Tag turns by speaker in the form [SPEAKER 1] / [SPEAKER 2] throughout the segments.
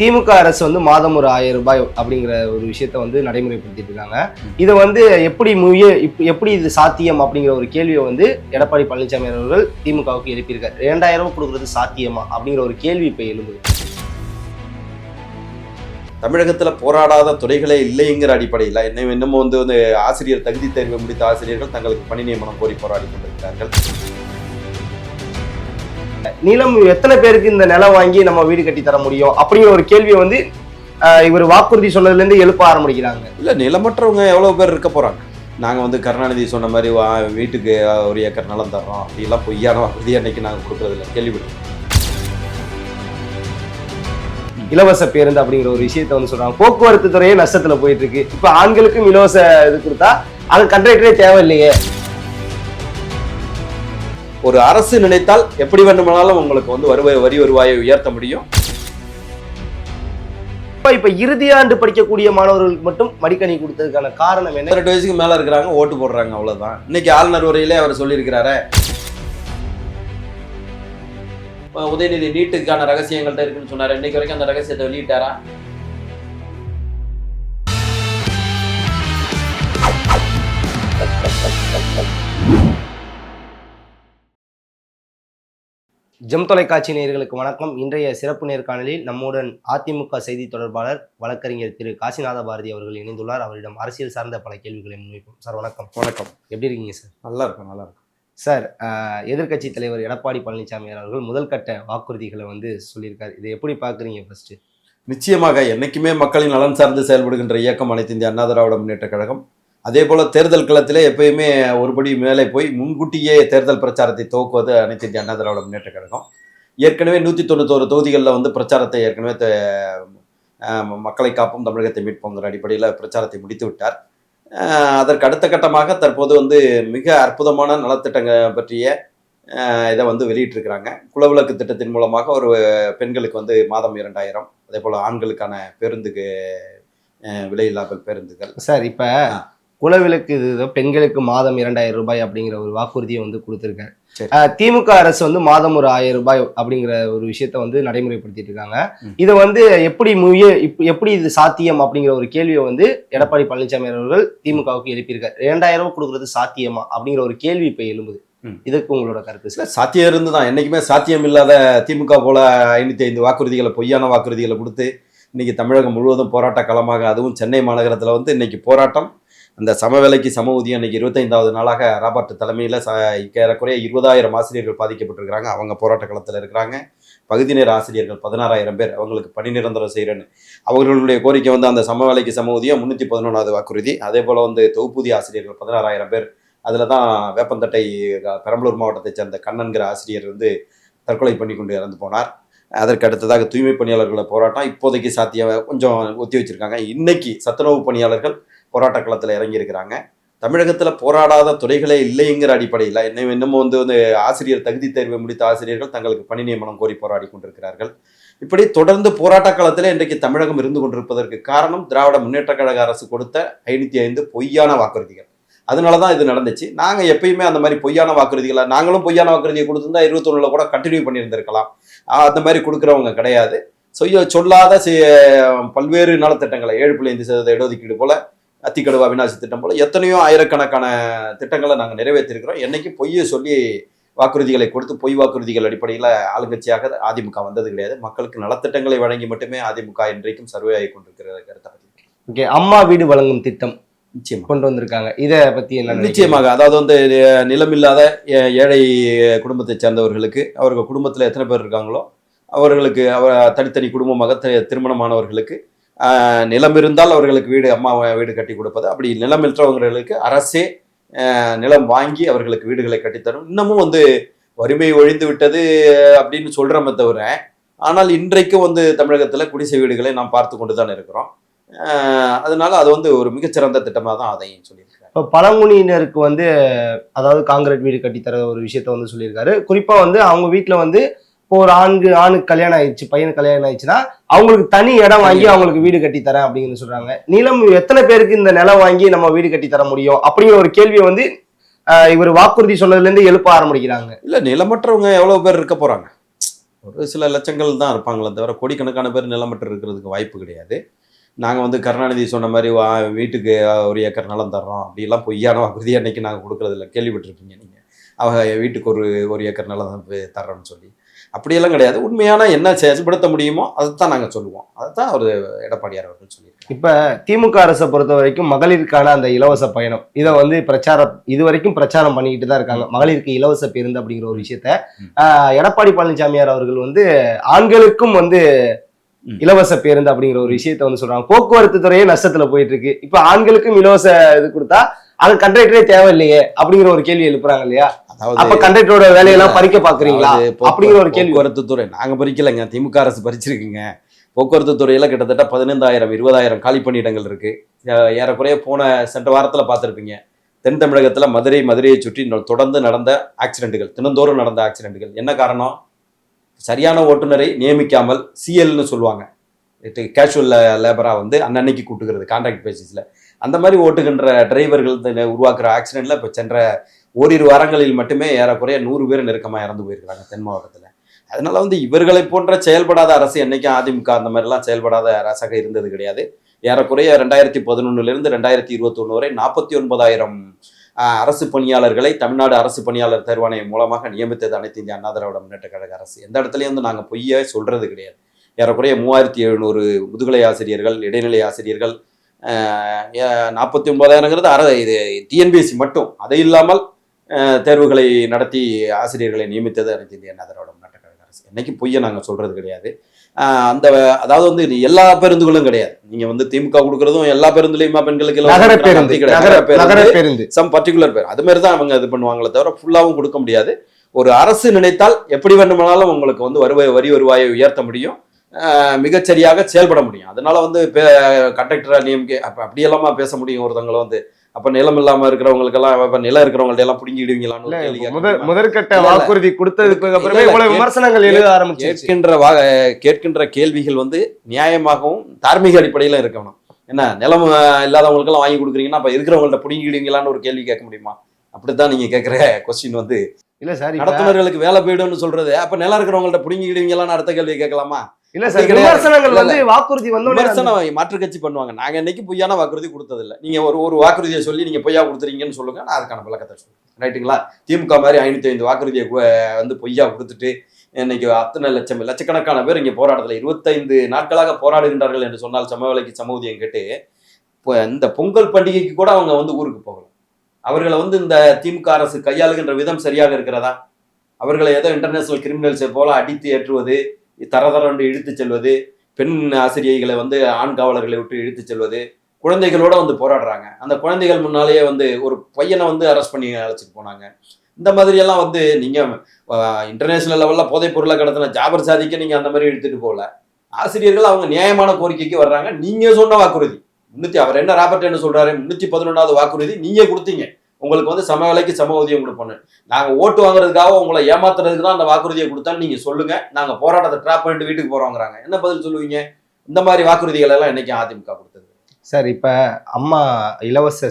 [SPEAKER 1] திமுக அரசு வந்து மாதம் ஒரு 1000 ரூபாய் அப்படிங்கிற ஒரு விஷயத்த வந்து நடைமுறைப்படுத்திட்டு இருக்காங்க. இதை வந்து எப்படி இது சாத்தியம் அப்படிங்கிற ஒரு கேள்வியை வந்து எடப்பாடி பழனிசாமி அவர்கள் திமுகவுக்கு எழுப்பியிருக்காரு. 2000 ரூபாய் கொடுக்கறது சாத்தியமா அப்படிங்கிற ஒரு கேள்வி இப்ப எழும்புது.
[SPEAKER 2] தமிழகத்துல போராடாத துறைகளே இல்லைங்கிற அடிப்படையில் இன்னமும் வந்து ஆசிரியர் தகுதி தேர்வு முடித்த ஆசிரியர்கள் தங்களுக்கு பணி நியமனம் கோரி போராடி கொண்டிருக்கிறார்கள்.
[SPEAKER 1] நிலம் எத்தனை பேருக்கு இந்த நிலம் வாங்கி நம்ம வீடு கட்டி தர முடியும் அப்படிங்கிற ஒரு கேள்வியை வந்து இவர் வாக்குறுதி சொன்னதுல இருந்து எழுப்ப ஆரம்பிக்கிறாங்க.
[SPEAKER 2] இல்ல, நிலமற்றவங்க எவ்வளவு பேர் இருக்க போறாங்க. நாங்க வந்து கருணாநிதி சொன்ன மாதிரி வீட்டுக்கு 1 ஏக்கர் நிலம் தர்றோம் அப்படிலாம் பொய்யான வாக்குறுதி அன்னைக்கு நாங்க கொடுக்கறது இல்லை. கேள்விப்பட்டோம்.
[SPEAKER 1] இலவச பேருந்து அப்படிங்கிற ஒரு விஷயத்த வந்து சொல்றாங்க. போக்குவரத்து துறையே நஷ்டத்துல போயிட்டு இருக்கு. இப்ப ஆண்களுக்கும் இலவச இது கொடுத்தா அது கண்டக்டரே தேவையில்லையே.
[SPEAKER 2] ஒரு அரசு நினைத்தால் எப்படி வேண்டுமானாலும் உங்களுக்கு வந்து வரி வருவாயை உயர்த்த முடியும்.
[SPEAKER 1] இப்ப இறுதியாண்டு படிக்கக்கூடிய மாணவர்களுக்கு மட்டும் மடிக்கணி கொடுத்ததுக்கான காரணம் என்ன?
[SPEAKER 2] 18 வயசுக்கு மேல இருக்கிறாங்க, ஓட்டு போடுறாங்க, அவ்வளவுதான். இன்னைக்கு ஆளுநர் உரையிலே அவர் சொல்லியிருக்கிறாரு, உதயநிதி நீட்டுக்கான ரகசியங்கள்ட்ட இருக்குன்னு சொன்னாரு. இன்னைக்கு வரைக்கும் அந்த ரகசியத்தை வெளியிட்டாரா?
[SPEAKER 1] ஜெம் தொலைக்காட்சி நேயர்களுக்கு வணக்கம். இன்றைய சிறப்பு நேர்காணலில் நம்முடன் அதிமுக செய்தி தொடர்பாளர் வழக்கறிஞர் திரு காசிநாத பாரதி அவர்கள் இணைந்துள்ளார். அவரிடம் அரசியல் சார்ந்த பல கேள்விகளை முன்வைப்போம். சார் வணக்கம்.
[SPEAKER 2] வணக்கம்.
[SPEAKER 1] எப்படி இருக்கீங்க சார்?
[SPEAKER 2] நல்லா இருக்கும்.
[SPEAKER 1] சார், எதிர்க்கட்சி தலைவர் எடப்பாடி பழனிசாமி அவர்கள் முதல் கட்ட வாக்குறுதிகளை வந்து சொல்லியிருக்காரு. இதை எப்படி பார்க்குறீங்க? ஃபர்ஸ்ட்,
[SPEAKER 2] நிச்சயமாக என்னைக்குமே மக்களின் நலன் சார்ந்து செயல்படுகின்ற இயக்கம் அனைத்து இந்திய அண்ணா திராவிட முன்னேற்ற கழகம். அதே போல தேர்தல் களத்திலே எப்பயுமே ஒருபடி மேலே போய் முன்கூட்டியே தேர்தல் பிரச்சாரத்தை துவக்குவது அனைத்து இந்திய அண்ணா திராவிட முன்னேற்ற கழகம். ஏற்கனவே 191 தொகுதிகளில் வந்து பிரச்சாரத்தை ஏற்கனவே மக்களை காப்போம் தமிழகத்தை மீட்போங்கிற அடிப்படையில் பிரச்சாரத்தை முடித்து விட்டார். அதற்கு அடுத்த கட்டமாக தற்போது வந்து மிக அற்புதமான நலத்திட்டங்கள் பற்றிய இதை வந்து வெளியிட்டிருக்கிறாங்க. குலவிளக்கு திட்டத்தின் மூலமாக ஒரு பெண்களுக்கு வந்து மாதம் 2000, அதே போல் ஆண்களுக்கான பேருந்துக்கு விலையில்லாமல் பேருந்துகள்.
[SPEAKER 1] சார், இப்போ குலவிளக்கு பெண்களுக்கு மாதம் 2000 ரூபாய் அப்படிங்கிற ஒரு வாக்குறுதியை வந்து கொடுத்துருக்காரு. திமுக அரசு வந்து மாதம் ஒரு 1000 ரூபாய் அப்படிங்கிற ஒரு விஷயத்த வந்து நடைமுறைப்படுத்திட்டு இருக்காங்க. இதை வந்து எப்படி இது சாத்தியம் அப்படிங்கிற ஒரு கேள்வியை வந்து எடப்பாடி பழனிசாமி அவர்கள் திமுகவுக்கு எழுப்பியிருக்காரு. 2000 ரூபாய் கொடுக்கறது சாத்தியமா அப்படிங்கிற ஒரு கேள்வி இப்ப எழும்புது. இதுக்கு உங்களோட கருத்து?
[SPEAKER 2] சார், சாத்தியம் இருந்துதான். என்னைக்குமே சாத்தியம் இல்லாத திமுக போல 505 வாக்குறுதிகளை, பொய்யான வாக்குறுதிகளை கொடுத்து இன்னைக்கு தமிழகம் முழுவதும் போராட்ட களமாக, அதுவும் சென்னை மாநகரத்தில் வந்து இன்னைக்கு போராட்டம். அந்த சமவேளைக்கு சம ஊதியம் இன்னைக்கு 25வது நாளாக ராபர்ட் தலைமையில் ஏறக்குறைய 20,000 ஆசிரியர்கள் பாதிக்கப்பட்டிருக்கிறாங்க. அவங்க போராட்ட களத்தில் இருக்கிறாங்க. பகுதி நேர ஆசிரியர்கள் 16,000 பேர் அவங்களுக்கு பணி நிரந்தரம் செய்கிறேன்னு அவர்களுடைய கோரிக்கை வந்து அந்த சமவேளைக்கு சம ஊதியம் 311வது வாக்குறுதி. அதே போல் வந்து தொகுப்பூதிய ஆசிரியர்கள் 16,000 பேர். அதில் தான் வேப்பந்தட்டை பெரம்பலூர் மாவட்டத்தை சேர்ந்த கண்ணன்கிற ஆசிரியர் வந்து தற்கொலை பண்ணி கொண்டு இறந்து போனார். அதற்கு அடுத்ததாக தூய்மை பணியாளர்களை போராட்டம் இப்போதைக்கு கொஞ்சம் ஒத்தி வச்சிருக்காங்க. இன்னைக்கு சத்துணவு பணியாளர்கள் போராட்ட களத்தில் இறங்கி இருக்கிறாங்க. தமிழகத்தில் போராடாத துறைகளே இல்லைங்கிற அடிப்படையில் இன்னமும் வந்து ஆசிரியர் தகுதி தேர்வு முடித்த ஆசிரியர்கள் தங்களுக்கு பணி நியமனம் கோரி போராடி கொண்டிருக்கிறார்கள். இப்படி தொடர்ந்து போராட்ட காலத்திலே இன்றைக்கு தமிழகம் இருந்து கொண்டிருப்பதற்கு காரணம் திராவிட முன்னேற்ற கழக அரசு கொடுத்த 505 பொய்யான வாக்குறுதிகள். அதனால தான் இது நடந்துச்சு. நாங்கள் எப்பயுமே அந்த மாதிரி பொய்யான வாக்குறுதிகளை, நாங்களும் பொய்யான வாக்குறுதியை கொடுத்துருந்தா 21 கூட கண்டினியூ பண்ணியிருந்திருக்கலாம். அந்த மாதிரி கொடுக்குறவங்க கிடையாது. சொல்லாத பல்வேறு நலத்திட்டங்களை 7.5% இடஒதுக்கீடு போல, அத்திக்கடுவா அவிநாசி திட்டம் போல எத்தனையோ ஆயிரக்கணக்கான திட்டங்களை நாங்கள் நிறைவேற்றிருக்கிறோம். என்னைக்கு பொய்யை சொல்லி வாக்குறுதிகளை கொடுத்து பொய் வாக்குறுதிகள் அடிப்படையில் ஆளுங்கட்சியாக அதிமுக வந்தது கிடையாது. மக்களுக்கு நலத்திட்டங்களை வழங்கி மட்டுமே அதிமுக இன்றைக்கும் சர்வே ஆகி கொண்டிருக்கிற கருத்தை பற்றி.
[SPEAKER 1] அம்மா வீடு வழங்கும் திட்டம் நிச்சயம் கொண்டு வந்திருக்காங்க. இதை பத்தி என்ன?
[SPEAKER 2] நிச்சயமாக, அதாவது வந்து நிலமில்லாத ஏழை குடும்பத்தை சேர்ந்தவர்களுக்கு, அவர்கள் குடும்பத்தில் எத்தனை பேர் இருக்காங்களோ அவர்களுக்கு தனித்தனி குடும்பமாக திருமணமானவர்களுக்கு நிலம் இருந்தால் அவர்களுக்கு வீடு, அம்மா வீடு கட்டி கொடுப்பது. அப்படி நிலமிற்றவர்களுக்கு அரசே நிலம் வாங்கி அவர்களுக்கு வீடுகளை கட்டித்தரும். இன்னமும் வந்து வறுமை ஒழிந்து விட்டது அப்படின்னு சொல்கிறோமே தவிர, ஆனால் இன்றைக்கும் வந்து தமிழகத்தில் குடிசை வீடுகளை நாம் பார்த்து கொண்டு தான் இருக்கிறோம். அதனால அது வந்து ஒரு மிகச்சிறந்த திட்டமாக தான் அதையும் சொல்லியிருக்காரு.
[SPEAKER 1] இப்போ பழங்குடியினருக்கு வந்து அதாவது காங்கிரீட் வீடு கட்டித்தர ஒரு விஷயத்த வந்து சொல்லியிருக்காரு. குறிப்பாக வந்து அவங்க வீட்டில் வந்து இப்போ ஒரு ஆணுக்கு கல்யாணம் ஆயிடுச்சு, பையனுக்கு கல்யாணம் ஆயிடுச்சுன்னா அவங்களுக்கு தனி இடம் வாங்கி அவங்களுக்கு வீடு கட்டித்தரேன் அப்படின்னு சொல்றாங்க. நிலம் எத்தனை பேருக்கு இந்த நிலம் வாங்கி நம்ம வீடு கட்டி தர முடியும் அப்படிங்கிற ஒரு கேள்வியை வந்து இவர் வாக்குறுதி சொன்னதுல இருந்து எழுப்ப ஆரம்பிக்கிறாங்க.
[SPEAKER 2] இல்ல, நிலமற்றவங்க எவ்வளவு பேர் இருக்க போறாங்க. ஒரு சில லட்சங்கள் தான் இருப்பாங்களே தவிர கோடிக்கணக்கான பேர் நிலம் பெற்று இருக்கிறதுக்கு வாய்ப்பு கிடையாது. நாங்கள் வந்து கருணாநிதி சொன்ன மாதிரி வீட்டுக்கு 1 ஏக்கர் நிலம் தர்றோம் அப்படிலாம் பொய்யான வாக்குறுதி அன்னைக்கு நாங்கள் கொடுக்குறதில்ல. கேள்விப்பட்டிருப்பீங்க நீங்கள். அவங்க வீட்டுக்கு ஒரு ஏக்கர் நிலம் தான் தர்றோம்னு சொல்லி அப்படியெல்லாம் கிடையாது. உண்மையான என்ன செயல்படுத்த முடியுமோ அதைத்தான் நாங்கள் சொல்லுவோம். அதைத்தான் அவர் எடப்பாடியார் அவர்கள் சொல்லியிருக்காங்க.
[SPEAKER 1] இப்ப திமுக அரசை பொறுத்த வரைக்கும் மகளிருக்கான அந்த இலவச பயணம் இதை வந்து இது வரைக்கும் பிரச்சாரம் பண்ணிக்கிட்டு தான் இருக்காங்க. மகளிருக்கு இலவச பேருந்து அப்படிங்கிற ஒரு விஷயத்த எடப்பாடி பழனிசாமியார் அவர்கள் வந்து ஆண்களுக்கும் வந்து இலவச பேருந்து அப்படிங்கிற ஒரு விஷயத்த வந்து சொல்றாங்க. போக்குவரத்து துறையே நஷ்டத்துல போயிட்டு இருக்கு. இப்ப ஆண்களுக்கும் இலவச இது கொடுத்தா அது கண்டக்டரே தேவையில்லையே அப்படிங்கிற ஒரு கேள்வி எழுப்புறாங்க இல்லையா? அப்ப கண்டக்டரோட வேலையெல்லாம் பறிக்க பாக்குறீங்களா அப்படிங்கிற ஒரு கேள்வி.
[SPEAKER 2] போக்குவரத்து துறை நாங்க பறிக்கலைங்க, திமுக அரசு பறிச்சிருக்குங்க. போக்குவரத்து துறையில கிட்டத்தட்ட 15,000 20,000 காலி பணியிடங்கள் இருக்கு. ஏறக்குறைய சென்ற வாரத்துல பார்த்துருப்பீங்க. தென் தமிழகத்துல மதுரையை சுற்றி தொடர்ந்து நடந்த ஆக்சிடென்ட்டுகள், தினந்தோறும் நடந்த ஆக்சிடென்ட்டுகள். என்ன காரணம்? சரியான ஓட்டுநரை நியமிக்காமல் சிஎல்னு சொல்லுவாங்க, கேஷுவல் லேபரா வந்து அன்னன்னைக்கு கூட்டுகிறது கான்ட்ராக்ட் பேசிஸ்ல. அந்த மாதிரி ஓட்டுகின்ற டிரைவர்கள் உருவாக்குற ஆக்சிடென்ட்ல இப்போ சென்ற ஓரிரு வாரங்களில் மட்டுமே ஏறக்குறைய 100 பேர் நெருக்கமாக இறந்து போயிருக்கிறாங்க தென் மாவட்டத்தில். அதனால வந்து இவர்களை போன்ற செயல்படாத அரசு என்னைக்கும் அதிமுக அந்த மாதிரிலாம் செயல்படாத அரசாக இருந்தது கிடையாது. ஏறக்குறைய 2011 2021 வரை 49,000 அரசு பணியாளர்களை தமிழ்நாடு அரசு பணியாளர் தேர்வாணையம் மூலமாக நியமித்தது அனைத்து இந்திய அண்ணா திராவிட முன்னேற்ற கழக அரசு. எந்த இடத்துலையும் வந்து நாங்கள் பொய்யை சொல்றது கிடையாது. ஏறக்குறைய 3,700 முதுகலை ஆசிரியர்கள், இடைநிலை ஆசிரியர்கள், 49,000ங்கிறது இது டிஎன்பிஎஸ்சி மட்டும். அது இல்லாமல் தேர்வுகளை நடத்தி ஆசிரியர்களை நியமித்தது அனைத்து இந்திய அண்ணா திராவிட முன்னேற்ற கழக அரசு. என்னைக்கு பொய்யை நாங்கள் சொல்றது கிடையாது. அதாவது வந்து எல்லா பேருந்துகளும் கிடையாது. நீங்க வந்து திமுக கொடுக்கறதும் எல்லா பேருந்துலையுமா பெண்களுக்கு சம் பர்டிகுலர் பேர் அது மாதிரி தான் அவங்க இது பண்ணுவாங்களே தவிர ஃபுல்லாவும் கொடுக்க முடியாது. ஒரு அரசு நினைத்தால் எப்படி வேண்டுமானாலும் உங்களுக்கு வந்து வரி வருவாயை உயர்த்த முடியும், மிகச்சரியாக செயல்பட முடியும். அதனால வந்து கண்டக்டரா நியமிக்க அப்படியெல்லாமா பேச முடியும் ஒருத்தவங்களை வந்து. அப்ப நிலம் இல்லாம இருக்கிறவங்களுக்கெல்லாம் நிலம் இருக்கிறவங்கள்ட்ட எல்லாம் பிடிங்கிடுவீங்களான்னு
[SPEAKER 1] முதற்கட்ட வாக்குறுதி கொடுத்ததுக்கு அப்புறமே இவ்வளவு விமர்சனங்கள் எழுத ஆரம்பிச்சு.
[SPEAKER 2] கேட்கின்ற கேள்விகள் வந்து நியாயமாகவும் தார்மீக அடிப்படையில இருக்கணும். என்ன நிலம் இல்லாதவங்களுக்கு எல்லாம் வாங்கி கொடுக்குறீங்கன்னா அப்ப இருக்கிறவங்கள்ட்ட பிடிங்கிடுவீங்களான்னு ஒரு கேள்வி கேட்க முடியுமா? அப்படித்தான் நீங்க கேட்கிற கொஸ்டின் வந்து
[SPEAKER 1] இல்ல சார்.
[SPEAKER 2] நடத்துனர்களுக்கு வேலை போயிடும்னு சொல்றது அப்ப நிலம் இருக்கிறவங்கள்ட்ட பிடிங்கிடுவீங்களான்னு அடுத்த கேள்வி கேட்கலாமா?
[SPEAKER 1] இல்ல சார், விமர்சனங்கள் வந்து வாக்குறுதி
[SPEAKER 2] விமர்சனம் மாற்று கட்சி பண்ணுவாங்க. நாங்க என்னைக்கு பொய்யான வாக்குறுதி கொடுத்தது இல்லை. நீங்க ஒரு வாக்குறுதியை சொல்லி நீங்க பொய்யா கொடுத்துறீங்கன்னு சொல்லுங்க, நான் அதுக்கான விளக்கத்தை சொல்லுங்க. ரைட்டுங்களா? திமுக மாதிரி 505 வாக்குறுதியை வந்து பொய்யா கொடுத்துட்டு இன்னைக்கு அத்தனை லட்சக்கணக்கான பேர் இங்க போராட்டத்தில் 25 நாட்களாக போராடுகின்றார்கள் என்று சொன்னால் சம வேலைக்கு சம ஊதியம் கேட்டு இந்த பொங்கல் பண்டிகைக்கு கூட அவங்க வந்து ஊருக்கு போகல. அவர்களை வந்து இந்த திமுக அரசு கையாளுகின்ற விதம் சரியாக இருக்கிறதா? அவர்களை ஏதோ இன்டர்நேஷனல் கிரிமினல்ஸை போல அடித்து ஏற்றுவது, தரதரண்டு இழுத்து செல்வது, பெண் ஆசிரியைகளை வந்து ஆண் காவலர்களை விட்டு இழுத்து செல்வது, குழந்தைகளோட வந்து போராடுறாங்க. அந்த குழந்தைகள் முன்னாலேயே வந்து ஒரு பையனை வந்து அரெஸ்ட் பண்ணி அழைச்சிட்டு போனாங்க. இந்த மாதிரி எல்லாம் வந்து நீங்க இன்டர்நேஷனல் லெவல்ல போதைப் பொருளை கடத்தின ஜாபர் சாதிக்க நீங்க அந்த மாதிரி எடுத்துட்டு போகல. ஆசிரியர்கள் அவங்க நியாயமான கோரிக்கைக்கு வர்றாங்க. நீங்க சொன்ன வாக்குறுதி அவர் என்ன ராபர்ட் என்ன சொல்றாரு, 311வது வாக்குறுதி நீங்க கொடுத்தீங்க. உங்களுக்கு வந்து சம வேலைக்கு சம ஊதியம் கொடுப்போம். நாங்க ஓட்டு வாங்குறதுக்காக உங்களை ஏமாத்துறதுக்கு தான் அந்த வாக்குறுதியை கொடுத்தான்னு நீங்க சொல்லுங்க, நாங்க போராட்டத்தை ட்ராப் பண்ணிட்டு வீட்டுக்கு போறோங்கிறாங்க. என்ன பதில் சொல்லுவீங்க? இந்த மாதிரி வாக்குறுதிகள் எல்லாம் என்னைக்கு அதிமுக கொடுத்தது?
[SPEAKER 1] சார், இப்ப அம்மா இலவச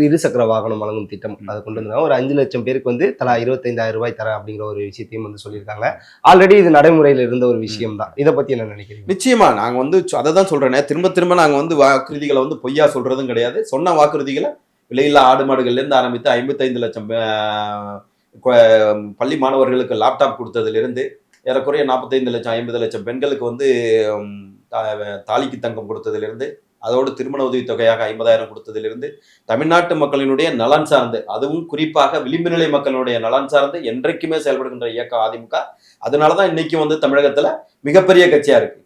[SPEAKER 1] இருசக்கர வாகனம் வழங்கும் திட்டம் அதை கொண்டு வந்தாங்க. ஒரு 5 லட்சம் பேருக்கு வந்து தலா 25,000 ரூபாய் தரேன் அப்படிங்கிற ஒரு விஷயத்தையும் வந்து சொல்லியிருக்காங்க. ஆல்ரெடி இது நடைமுறையில் இருந்த ஒரு விஷயம் தான். இதை பத்தி என்ன நினைக்கிறீங்க?
[SPEAKER 2] நிச்சயமா நாங்க வந்து அதை தான் சொல்றேனே, திரும்ப நாங்க வந்து வாக்குறுதிகளை வந்து பொய்யா சொல்றதும் கிடையாது. சொன்ன வாக்குறுதிகளை விலையில்லா ஆடு மாடுகள்லேருந்து ஆரம்பித்து 55 லட்சம் பள்ளி மாணவர்களுக்கு லேப்டாப் கொடுத்ததிலிருந்து ஏறக்குறைய 45 லட்சம் 50 லட்சம் பெண்களுக்கு வந்து தாலிக்கு தங்கம் கொடுத்ததிலிருந்து, அதோடு திருமண உதவித்தொகையாக 50,000 கொடுத்ததிலிருந்து, தமிழ்நாட்டு மக்களினுடைய நலன் சார்ந்து, அதுவும் குறிப்பாக விளிம்பு நிலை மக்களுடைய நலன் சார்ந்து என்றைக்குமே செயல்படுகின்ற இயக்கம் அதிமுக. அதனாலதான் இன்னைக்கு வந்து தமிழகத்துல மிகப்பெரிய கட்சியா இருக்கு.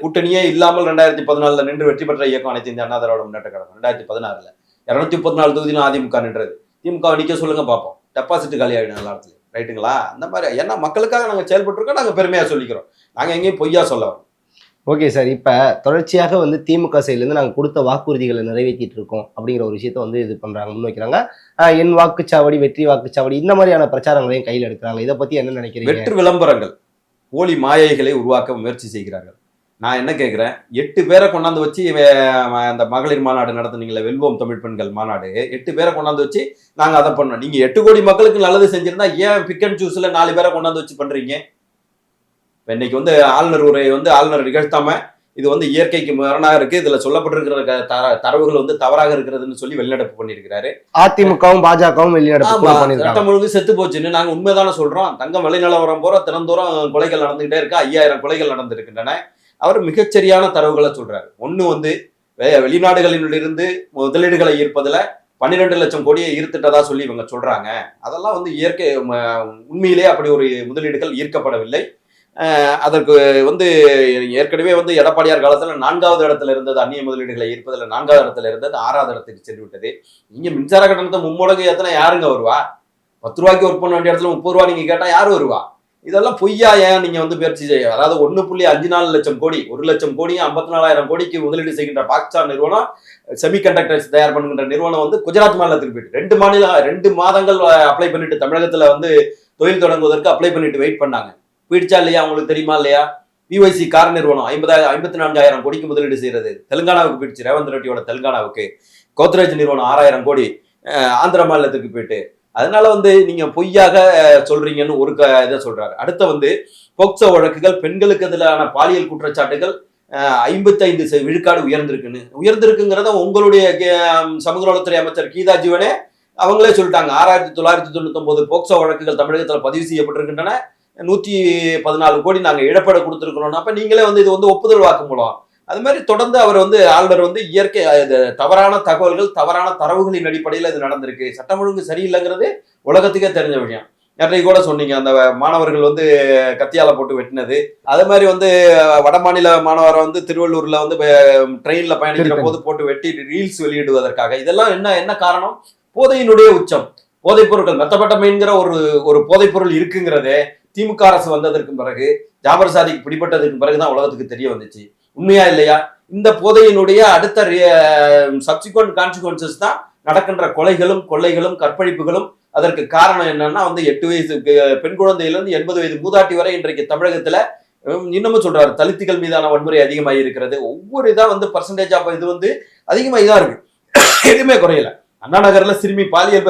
[SPEAKER 2] கூட்டணியே இல்லாமல் 2014 நின்று வெற்றி பெற்ற இயக்கம் அனைத்து இந்திய அண்ணா திராவிட முன்னேற்ற கழகம். 2016 234 தொகுதியிலும் அதிமுக நின்றது. திமுக நிக்க சொல்லுங்க பார்ப்போம், டெபாசிட் காலி ஆகிடும் எல்லா இடத்துலையும். ரைட்டுங்களா? அந்த மாதிரி ஏன்னா மக்களுக்காக நாங்க செயல்பட்டு இருக்கோம், நாங்க பெருமையா சொல்லிக்கிறோம். நாங்க எங்கேயும் பொய்யா சொல்ல வரோம்.
[SPEAKER 1] ஓகே சார், இப்போ தொடர்ச்சியாக வந்து திமுக சைட்லேருந்து நாங்கள் கொடுத்த வாக்குறுதிகளை நிறைவேற்றிட்டு இருக்கோம் அப்படிங்கிற ஒரு விஷயத்த வந்து இது பண்ணுறாங்க, முன்வைக்கிறாங்க. என் வாக்குச்சாவடி, வெற்றி வாக்குச்சாவடி, இந்த மாதிரியான பிரச்சாரங்களையும் கையில் எடுக்கிறாங்க. இதை பற்றி என்ன நினைக்கிறீங்க?
[SPEAKER 2] வெற்று விளம்பரங்கள், போலி மாயைகளை உருவாக்க முயற்சி செய்கிறார்கள். நான் என்ன கேட்குறேன், 8 பேரை கொண்டாந்து வச்சு அந்த மகளிர் மாநாடு நடத்துனீங்களே, வெல்வோம் தமிழ் பெண்கள் மாநாடு, 8 பேரை கொண்டாந்து வச்சு நாங்கள் அதை பண்ணோம். நீங்கள் 8 கோடி மக்களுக்கு நல்லது செஞ்சிருந்தா ஏன் பிக் அண்ட் சூஸில் 4 பேரை கொண்டாந்து வச்சு பண்ணுறீங்க? இப்போ இன்னைக்கு வந்து ஆளுநர் உரை வந்து ஆளுநர் நிகழ்த்தாம இது வந்து இயற்கைக்கு முரணாக இருக்கு, இதுல சொல்லப்பட்டிருக்கிற தரவுகள் வந்து தவறாக இருக்கிறதுன்னு சொல்லி வெளிநடப்பு பண்ணியிருக்கிறாரு.
[SPEAKER 1] அதிமுகவும் பாஜகவும் வெளிநடப்பு பண்ணிருக்காங்க.
[SPEAKER 2] சட்டம் ஒழுங்கு செத்து போச்சுன்னு நாங்க உண்மைதானே சொல்றோம். தங்கம் விலை நிலவரம் போற தினந்தோறும் கொலைகள் நடந்துகிட்டே இருக்கு, 5000 கொலைகள் நடந்திருக்கின்றன. அவர் மிகச்சரியான தரவுகளை சொல்றாரு. ஒண்ணு வந்து வெளிநாடுகளிலிருந்து முதலீடுகளை ஈர்ப்பதுல 12 லட்சம் கோடியை ஈர்த்துட்டதா சொல்லி இவங்க சொல்றாங்க. அதெல்லாம் வந்து இயற்கை உண்மையிலேயே அப்படி ஒரு முதலீடுகள் ஈர்க்கப்படவில்லை. அதற்கு வந்து ஏற்கனவே வந்து எடப்பாடியார் காலத்துல 4வது இடத்துல இருந்தது, அந்நிய முதலீடுகளை ஈர்ப்பதில் 4வது இடத்துல இருந்தது, 6வது இடத்துக்கு சென்று விட்டது. நீங்க மின்சார கட்டணத்தை மும்மடங்கு எத்தனை யாருங்க வருவா? 10 ரூபாய்க்கு ஒர்க் பண்ண வேண்டிய இடத்துல 30 ரூபாய் நீங்க கேட்டா யாரு வருவா? இதெல்லாம் பொய்யா ஏன் நீங்க வந்து முயற்சி செய்ய? அதாவது 1.54 லட்சம் கோடி, 1 லட்சம் கோடியும் 54,000 கோடிக்கு முதலீடு செய்கின்ற பாக்ஸ்டார் நிறுவனம், செமிகண்டக்டர்ஸ் தயார் பண்ணுகின்ற நிறுவனம் வந்து குஜராத் மாநிலத்துக்கு போயிட்டு 2 மாதங்கள் அப்ளை பண்ணிட்டு தமிழகத்துல வந்து தொழில் தொடங்குவதற்கு அப்ளை பண்ணிட்டு வெயிட் பண்ணாங்க. போயிடுச்சா இல்லையா உங்களுக்கு தெரியுமா இல்லையா? பிஒய்சி கார் நிறுவனம் 54,000 கோடிக்கு முதலீடு செய்யறது தெலுங்கானாவுக்கு போயிடுச்சு, ரேவந்த் ரெட்டியோட தெலுங்கானாவுக்கு. கோத்ரேஜ் நிறுவனம் 6,000 கோடி ஆந்திர மாநிலத்துக்கு போயிட்டு. அதனால வந்து நீங்க பொய்யாக சொல்றீங்கன்னு ஒரு இதை சொல்றாரு. அடுத்த வந்து போக்சோ வழக்குகள், பெண்களுக்கு எதிரான பாலியல் குற்றச்சாட்டுகள் 55 விழுக்காடு உயர்ந்திருக்குங்கிறத உங்களுடைய சமூக நலத்துறை அமைச்சர் கீதா ஜீவனே அவங்களே சொல்லிட்டாங்க. 6,999 போக்சோ வழக்குகள் தமிழகத்தில் பதிவு செய்யப்பட்டிருக்கின்றன, 114 கோடி நாங்க இழப்பீடு கொடுத்திருக்கிறோம். அப்ப நீங்களே வந்து இது வந்து ஒப்புதல் வாக்குமூலம். அது மாதிரி தொடர்ந்து அவர் வந்து ஆளுநர் வந்து இயற்கை தவறான தகவல்கள், தவறான தரவுகளின் அடிப்படையில் இது நடந்திருக்கு, சட்டம் ஒழுங்கு சரியில்லைங்கிறது உலகத்துக்கே தெரிஞ்ச விஷயம். நேற்றைக்கு கூட சொன்னீங்க, அந்த மாணவர்கள் வந்து கத்தியால போட்டு வெட்டினது. அதே மாதிரி வந்து வட மாநில மாணவரை வந்து திருவள்ளூர்ல வந்து ட்ரெயின்ல பயணிக்கிற போது போட்டு வெட்டி ரீல்ஸ் வெளியிடுவதற்காக. இதெல்லாம் என்ன காரணம்? போதையினுடைய உச்சம். போதைப் பொருட்கள், மெத்தப்பட்டமைங்கிற ஒரு போதைப் பொருள் இருக்குங்கிறதே திமுக அரசு வந்ததற்கு பிறகு, ஜாபர் சாதிக்கு பிடிப்பட்டதற்கு பிறகுதான் உலகத்துக்கு தெரிய வந்துச்சு. உண்மையா இல்லையா? இந்த போதையினுடைய அடுத்த சப்சிக்வெண்ட் கான்சிக்வன்சஸ் தான் நடக்கின்ற கொலைகளும், கொள்ளைகளும், கற்பழிப்புகளும். அதற்கு காரணம் என்னன்னா வந்து 8 வயசு பெண் குழந்தையிலிருந்து 80 வயது மூதாட்டி வரை இன்றைக்கு தமிழகத்துல இன்னமும் சொல்றாரு, தலித்துகள் மீதான வன்முறை அதிகமாகி இருக்கிறது. ஒவ்வொரு இதா வந்து பர்சன்டேஜ் ஆஃப் இது வந்து அதிகமாகிதான் இருக்கு, எதுவுமே குறையல. அண்ணா நகர்ல சிறுமி பாலியல்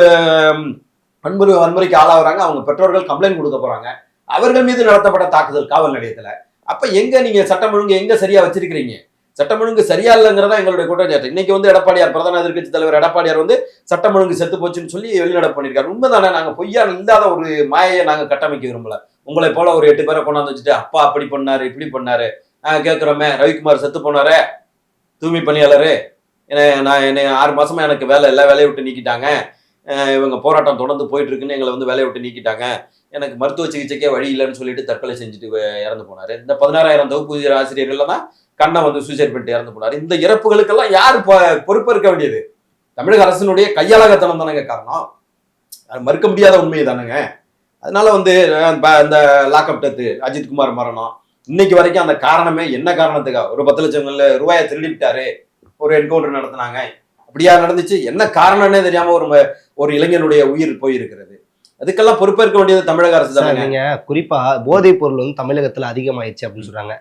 [SPEAKER 2] வன்முறைக்கு ஆளாகிறாங்க, அவங்க பெற்றோர்கள் கம்ப்ளைண்ட் கொடுக்க போறாங்க. அவர்கள் மீது நடத்தப்பட்ட தாக்குதல் காவல் நிலையத்துல. அப்ப எங்க நீங்க சட்டம் ஒழுங்கு எங்க சரியா வச்சிருக்கிறீங்க? சட்டம் ஒழுங்கு சரியா இல்லைங்கிறதா எங்களுடைய குற்றச்சாட்டு. இன்னைக்கு வந்து எடப்பாடியார், பிரதான எதிர்க்கட்சி தலைவர் எடப்பாடியார் வந்து சட்டம் ஒழுங்கு செத்து போச்சுன்னு சொல்லி வெளிநடப்பு பண்ணியிருக்காரு. உண்மைதானே? நாங்க பொய்யா இல்லாத ஒரு மாயை நாங்க கட்டமைக்க விரும்பல. உங்களை போல ஒரு 8 பேரை கொண்டாந்து வச்சுட்டு அப்பா அப்படி பண்ணாரு இப்படி பண்ணாரு நாங்க கேட்கிறோமே. ரவிக்குமார் செத்து போனாரு, தூய்மை பணியாளரு, என்னை 6 மாசமா எனக்கு வேலை இல்லை, வேலையை விட்டு நீக்கிட்டாங்க, இவங்க போராட்டம் தொடர்ந்து போயிட்டு இருக்குன்னு எங்களை வந்து வேலையை விட்டு நீக்கிட்டாங்க, எனக்கு மருத்துவ சிகிச்சைக்கே வழி இல்லைன்னு சொல்லிட்டு தற்கொலை செஞ்சுட்டு இறந்து போனாரு. இந்த 16,000 தொகுப்பு ஆசிரியர்கள் தான் கண்ணை வந்து சூசைட் பண்ணிட்டு இறந்து போனாரு. இந்த இறப்புகளுக்கெல்லாம் யார் பொறுப்பேற்க வேண்டியது? தமிழக அரசினுடைய கையாளகத்தனம் தானங்க காரணம். மறுக்க முடியாத உண்மை தானுங்க. அதனால வந்து இந்த லாக்அப் டெத்து, அஜித்குமார் மரணம், இன்னைக்கு வரைக்கும் அந்த காரணமே என்ன காரணத்துக்காக? ஒரு 10 லட்சம் ரூபாயை திருடிவிட்டாரு, ஒரு என்கவுண்டர் நடத்தினாங்க, அப்படியா நடந்துச்சு? என்ன காரணம்னே தெரியாம ஒரு இளைஞனுடைய உயிர் போயிருக்கிறது. அதுக்கெல்லாம் பொறுப்பேற்க வேண்டியது தமிழக அரசு தான்.
[SPEAKER 1] நீங்க குறிப்பா போதைப் பொருள் வந்து தமிழகத்துல அதிகமாயிடுச்சு அப்படின்னு சொல்றாங்க.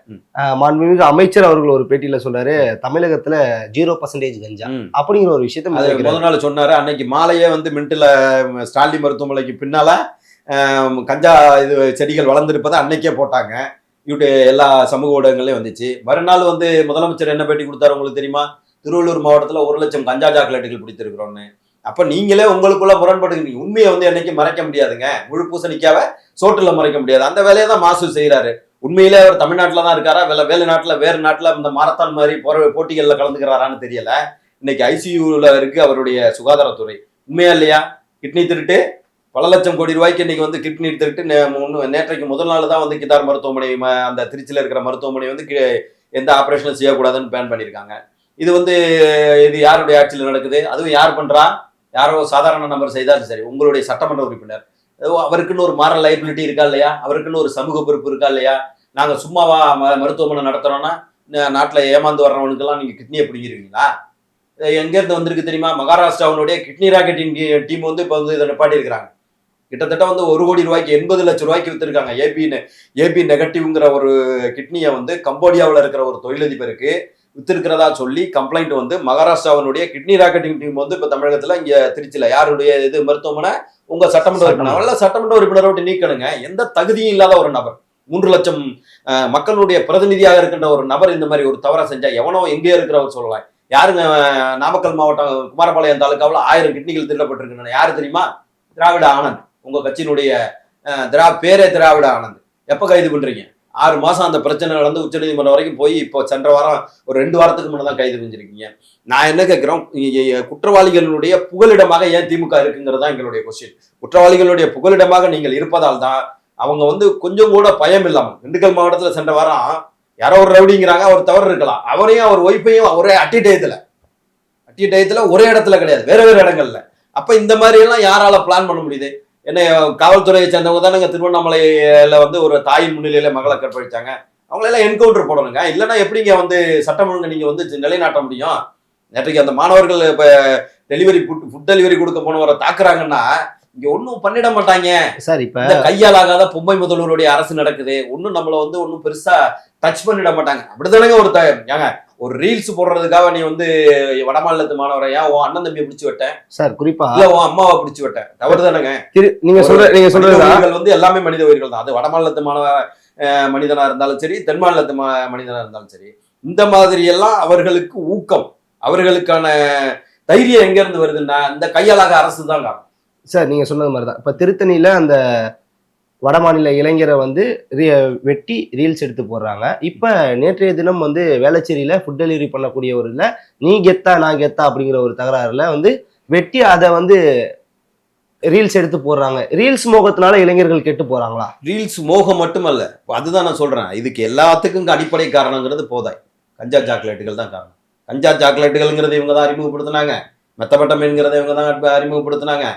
[SPEAKER 1] மாண்புமிகு அமைச்சர் அவர்கள் ஒரு பேட்டியில சொல்றாரு, தமிழகத்துல 0% கஞ்சா அப்படிங்கிற ஒரு விஷயத்த
[SPEAKER 2] முதல் நாள் சொன்னாரு. அன்னைக்கு மாலையே வந்து மின்ட்ல ஸ்டான்லி மருத்துவமனைக்கு பின்னால கஞ்சா செடிகள் வளர்ந்துருப்பதை அன்னைக்கே போட்டாங்க. எல்லா சமூக ஊடகங்களையும் வந்துச்சு. மறுநாள் வந்து முதலமைச்சர் என்ன பேட்டி கொடுத்தாரு உங்களுக்கு தெரியுமா? திருவள்ளூர் மாவட்டத்துல 1 லட்சம் கஞ்சா சாக்லேட்டுகள் பிடித்திருக்கிறோம்னு. அப்ப நீங்களே உங்களுக்குள்ள முரண்படுங்க. உண்மையை வந்து என்னைக்கு மறைக்க முடியாதுங்க. முழு பூசணிக்காவை சோட்டுல மறைக்க முடியாது. அந்த வேலையை தான் மாசு செய்யறாரு. உண்மையிலே அவர் தமிழ்நாட்டுல தான் இருக்காரா, வேறு நாட்டுல இந்த மாரத்தான் மாதிரி போட்டிகள்ல கலந்துக்கிறாரான்னு தெரியல. இன்னைக்கு ஐசியூல இருக்கு அவருடைய சுகாதாரத்துறை. உண்மையா இல்லையா? கிட்னி திருட்டு, பல லட்சம் கோடி ரூபாய்க்கு இன்னைக்கு வந்து கிட்னி திருட்டு. நேற்றைக்கு முதல் நாள் தான் வந்து கிதார் மருத்துவமனை, அந்த திருச்சியில இருக்கிற மருத்துவமனை வந்து எந்த ஆபரேஷனும் செய்யக்கூடாதுன்னு பேன் பண்ணியிருக்காங்க. இது யாருடைய ஆட்சியில் நடக்குது? அதுவும் யார் பண்றா? யாரோ சாதாரண நபர் செய்தால் சரி, உங்களுடைய சட்டமன்ற உறுப்பினர், அவருக்குன்னு ஒரு மாரல் லைபிலிட்டி இருக்கா இல்லையா? அவருக்குன்னு ஒரு சமூக பொறுப்பு இருக்கா இல்லையா? நாங்க சும்மாவா மருத்துவமனை நடத்துறோம்னா நாட்டுல ஏமாந்து வர்றவனுக்கெல்லாம் நீங்க கிட்னியை பிடிங்கிருவீங்களா? எங்க இருந்து வந்திருக்கு தெரியுமா? மகாராஷ்டிராவுடைய கிட்னி ராக்கெட்டிங் டீம் வந்து இப்போ வந்து இதை நிப்பாட்டி இருக்கிறாங்க. கிட்டத்தட்ட வந்து 1 கோடி ரூபாய்க்கு 80 லட்சம் ரூபாய்க்கு வித்துருக்காங்க. ஏபி நெகட்டிவ்ங்கிற ஒரு கிட்னியை வந்து கம்போடியாவில் இருக்கிற ஒரு தொழிலதிபருக்கு வித்திருக்கிறதா சொல்லி கம்ப்ளைண்ட் வந்து மகாராஷ்டிராவினுடைய கிட்னி ராக்கெட்டிங் டீம் வந்து இப்ப தமிழகத்துல இங்க திருச்சியில யாருடைய மருத்துவமனை? உங்க சட்டமன்ற உறுப்பினர். சட்டமன்ற உறுப்பினரை விட்டு நீக்கணுங்க. எந்த தகுதியும் இல்லாத ஒரு நபர். 3 லட்சம் மக்களுடைய பிரதிநிதியாக இருக்கின்ற ஒரு நபர் இந்த மாதிரி ஒரு தவறை செஞ்சா எவனோ எங்கே இருக்கிறவர் சொல்லலாம். யாருங்க நாமக்கல் மாவட்டம் குமாரபாளையம் தாலுக்காவில் 1000 கிட்னிகள் திருடப்பட்டிருக்கின்றன. யாரு தெரியுமா? திராவிட ஆனந்த். உங்க கட்சியினுடைய பேரே திராவிட ஆனந்த். எப்ப கைது பண்றீங்க? 6 மாசம் அந்த பிரச்சனை நடந்து உச்சநீதிமன்றம் வரைக்கும் போய் இப்போ சென்ற வாரம் ஒரு 2 வாரத்துக்கு முன்னே தான் கைது செஞ்சிருக்கீங்க. நான் என்ன கேட்கிறோம், குற்றவாளிகளுடைய புகலிடமாக ஏன் திமுக இருக்குங்கிறது தான் எங்களுடைய கொஸ்டின். குற்றவாளிகளுடைய புகலிடமாக நீங்கள் இருப்பதால் தான் அவங்க கொஞ்சம் கூட பயம் இல்லாம, திண்டுக்கல் மாவட்டத்துல சென்ற வாரம் யாரோ ஒரு ரவுடிங்கிறாங்க, அவர் தவறு இருக்கலாம், அவரையும் அவர் ஒய்ஃபையும் ஒரே அட்டி டயத்துல ஒரே இடத்துல கிடையாது, வேற வேற இடங்கள்ல. அப்ப இந்த மாதிரி எல்லாம் யாரால பிளான் பண்ண முடியுது? என்ன காவல்துறையை சேர்ந்தவங்க தானே திருவண்ணாமலையில ஒரு தாயின் முன்னிலையில மகளை கற்பழிச்சாங்க. அவங்களெல்லாம் என்கவுண்டர் போடணுங்க. இல்லைன்னா எப்படிங்க சட்டம் ஒழுங்கு நீங்க நிலைநாட்ட முடியும்? நேற்றைக்கு அந்த மாணவர்கள் இப்ப ஃபுட் டெலிவரி கொடுக்க போனவரை தாக்குறாங்கன்னா இங்க ஒன்னும் பண்ணிட மாட்டாங்க
[SPEAKER 1] சார். இப்ப
[SPEAKER 2] கையாலாகாத பொம்மை முதல்வருடைய அரசு நடக்குது, ஒன்னும் நம்மள ஒன்னும் பெருசா டச் பண்ணிட மாட்டாங்க. அப்படித்தானங்க ஒரு ரீல்ஸ் போடுறதுக்காக நீ வடமாநிலத்து மாணவரையா உன் அண்ணன் தம்பியை பிடிச்சு விட்டேன்
[SPEAKER 1] சார், குறிப்பா
[SPEAKER 2] இல்ல உன் அம்மாவை பிடிச்சு விட்டேன், தவறு தானங்க?
[SPEAKER 1] நீங்க சொல்றது
[SPEAKER 2] எல்லாமே மனித உயிர்கள் தான். அது வடமாநிலத்து மனிதனா இருந்தாலும் சரி, தென் மாநிலத்து மனிதனா இருந்தாலும் சரி, இந்த மாதிரி எல்லாம் அவர்களுக்கு ஊக்கம், அவர்களுக்கான தைரியம் எங்க இருந்து வருதுன்னா இந்த கையாளாக அரசு தான் காரணம்.
[SPEAKER 1] சார் நீங்க சொன்னது மாதிரிதான் இப்ப திருத்தணியில அந்த வடமாநில இளைஞரை வெட்டி ரீல்ஸ் எடுத்து போடுறாங்க. இப்ப நேற்றைய தினம் வேளச்சேரியில ஃபுட் டெலிவரி பண்ணக்கூடியவர்ல நீ கெத்தா நான் கெத்தா அப்படிங்கிற ஒரு தகராறுல வெட்டி அதை ரீல்ஸ் எடுத்து போடுறாங்க. ரீல்ஸ் மோகத்தினால இளைஞர்கள் கெட்டு போறாங்களா?
[SPEAKER 2] ரீல்ஸ் மோகம் மட்டுமல்ல, அதுதான் நான் சொல்றேன். இதுக்கு எல்லாத்துக்கும் அடிப்படை காரணங்கிறது போதாய் கஞ்சா சாக்லேட்டுகள் தான் காரணம். கஞ்சா சாக்லேட்டுகள்ங்கிறது இவங்க தான் அறிமுகப்படுத்தினாங்க, மெத்தபட்டமைன்கிறத இவங்க தான் அறிமுகப்படுத்தினாங்க.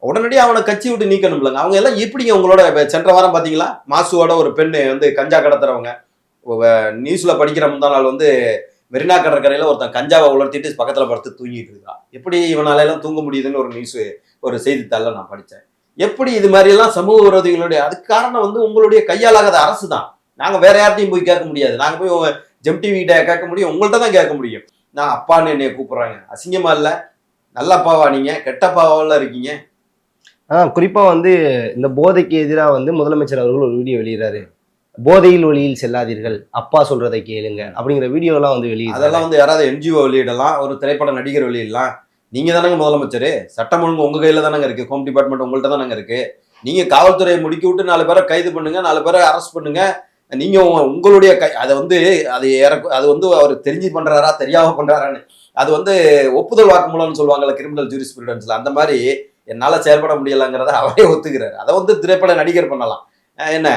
[SPEAKER 2] உடனடியாக அவனை கட்சி விட்டு நீக்கணும்லங்க. அவங்க எல்லாம் எப்படிங்க உங்களோட சென்ற வாரம் பாத்தீங்களா, மாசுவோட ஒரு பெண்ணு கஞ்சா கடத்துறவங்க நியூஸ்ல படிக்கிற முந்தா நாள் மெரினா கடற்கரையில ஒருத்தன் கஞ்சாவை உலர்த்திட்டு பக்கத்துல படுத்து தூங்கிட்டு இருக்கான். எப்படி இவனால எல்லாம் தூங்க முடியுதுன்னு ஒரு நியூஸ் ஒரு செய்தித்தாள்ல நான் படித்தேன். எப்படி இது மாதிரி எல்லாம் சமூக விரோதிகளுடைய அதுக்கு காரணம் உங்களுடைய கையாளாகாத அரசு தான். நாங்க வேற யார்ட்டையும் போய் கேட்க முடியாது. நாங்க போய் ஜெம் டிவி கிட்ட கேட்க முடியும், உங்கள்கிட்ட தான் கேட்க முடியும். நான் அப்பான்னு என்னைய கூப்பிடுறாங்க, அசிங்கமா இல்ல? நல்ல அப்பாவா நீங்க? கெட்ட அப்பாவால இருக்கீங்க.
[SPEAKER 1] குறிப்பா இந்த போதைக்கு எதிராக முதலமைச்சர் அவர்கள் ஒரு வீடியோ வெளியிடறாரு. போதையில் ஒளியில் செல்லாதீர்கள், அப்பா சொல்றதை கேளுங்க அப்படிங்கிற வீடியோ எல்லாம் வெளியிட.
[SPEAKER 2] அதெல்லாம் யாராவது என்ஜிஓ வெளியிடலாம், ஒரு திரைப்பட நடிகர் வெளியிடலாம். நீங்க தானங்க முதலமைச்சர், சட்டம் ஒழுங்கு உங்க கையில தானங்க இருக்கு, ஹோம் டிபார்ட்மெண்ட் உங்கள்கிட்ட தானங்க இருக்கு. நீங்க காவல்துறையை முடுக்கி விட்டு 4 பேரை கைது பண்ணுங்க, 4 பேரை அரெஸ்ட் பண்ணுங்க. நீங்க உங்களுடைய அது அவர் தெரிஞ்சு பண்றாரா தெரியாம பண்றாரான்னு அது ஒப்புதல் வாக்குமூலம்னு சொல்லுவாங்கல்ல கிரிமினல் ஜூரிஸ்பிருடன்ஸ்ல, அந்த மாதிரி என்னால செயல்பட முடியலங்கிறத அவரே ஒத்துக்கிறாரு. அதை திரைப்பட நடிகர் பண்ணலாம். என்ன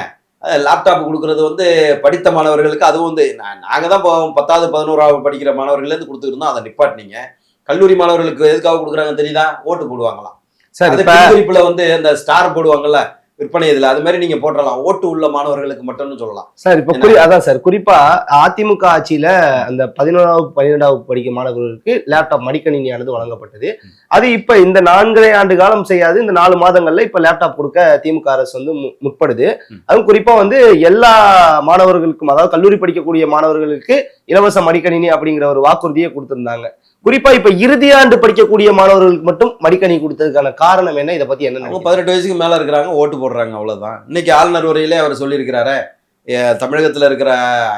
[SPEAKER 2] லேப்டாப் கொடுக்கறது படித்த மாணவர்களுக்கு, அதுவும் நாங்க தான் 10வது 11வது படிக்கிற மாணவர்கள்லேருந்து கொடுத்துருந்தோம். அதை நிப்பாட்டினீங்க. கல்லூரி மாணவர்களுக்கு எதுக்காக கொடுக்குறாங்க தெரியுதா? ஓட்டு போடுவாங்களாம். குறிப்புல இந்த ஸ்டார் போடுவாங்கல்ல விற்பனை இதுல, அது மாதிரி நீங்க போட்டலாம். ஓட்டு உள்ள மாணவர்களுக்கு மட்டும்னு சொல்லலாம்
[SPEAKER 1] சார். இப்ப அதான் சார், குறிப்பா அதிமுக ஆட்சியில அந்த 11வது 12வது படிக்கும் மாணவர்களுக்கு லேப்டாப் மடிக்கணினியானது வழங்கப்பட்டது. அது இப்ப இந்த 4.5 ஆண்டு காலம் செய்யாது, இந்த 4 மாதங்கள்ல இப்ப லேப்டாப் கொடுக்க திமுக அரசு முற்படுது. அதுவும் குறிப்பா எல்லா மாணவர்களுக்கும், அதாவது கல்லூரி படிக்கக்கூடிய மாணவர்களுக்கு இலவச மடிக்கணினி அப்படிங்கிற ஒரு வாக்குறுதியை கொடுத்திருந்தாங்க. குறிப்பா இப்ப இறுதி ஆண்டு படிக்கக்கூடிய மாணவர்களுக்கு மட்டும் மடிக்கணி கொடுத்ததுக்கான காரணம் என்ன? இதை பத்தி என்ன?
[SPEAKER 2] 18 வயசுக்கு மேல இருக்கிறாங்க, ஓட்டு போடுறாங்க, அவ்வளவுதான். இன்னைக்கு ஆளுநர் உரையிலே அவர் சொல்லியிருக்கிறாரு, தமிழகத்துல இருக்கிற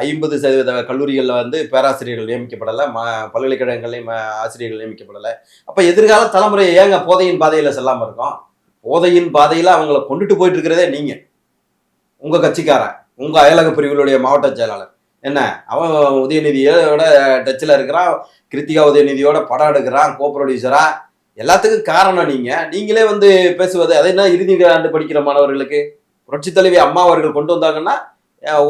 [SPEAKER 2] 50% கல்லூரிகள்ல பேராசிரியர்கள் நியமிக்கப்படலை, பல்கலைக்கழகங்களையும் ஆசிரியர்கள் நியமிக்கப்படலை. அப்ப எதிர்கால தலைமுறை ஏங்க போதையின் பாதையில செல்லாம இருக்கோம்? போதையின் பாதையில அவங்களை கொண்டுட்டு போயிட்டு இருக்கிறதே நீங்க, உங்க கட்சிக்காரன், உங்க அயலக பிரிவுகளுடைய மாவட்ட செயலாளர். என்ன அவன் உதயநிதியோட டச்சில் இருக்கிறான், கிருத்திகா உதயநிதியோட படம் எடுக்கிறான், கோ ப்ரொடியூசரா. எல்லாத்துக்கும் காரணம் நீங்களே பேசுவது. அது என்ன இறுதி ஆண்டு படிக்கிற மாணவர்களுக்கு புரட்சி தலைவி அம்மா அவர்கள் கொண்டு வந்தாங்கன்னா,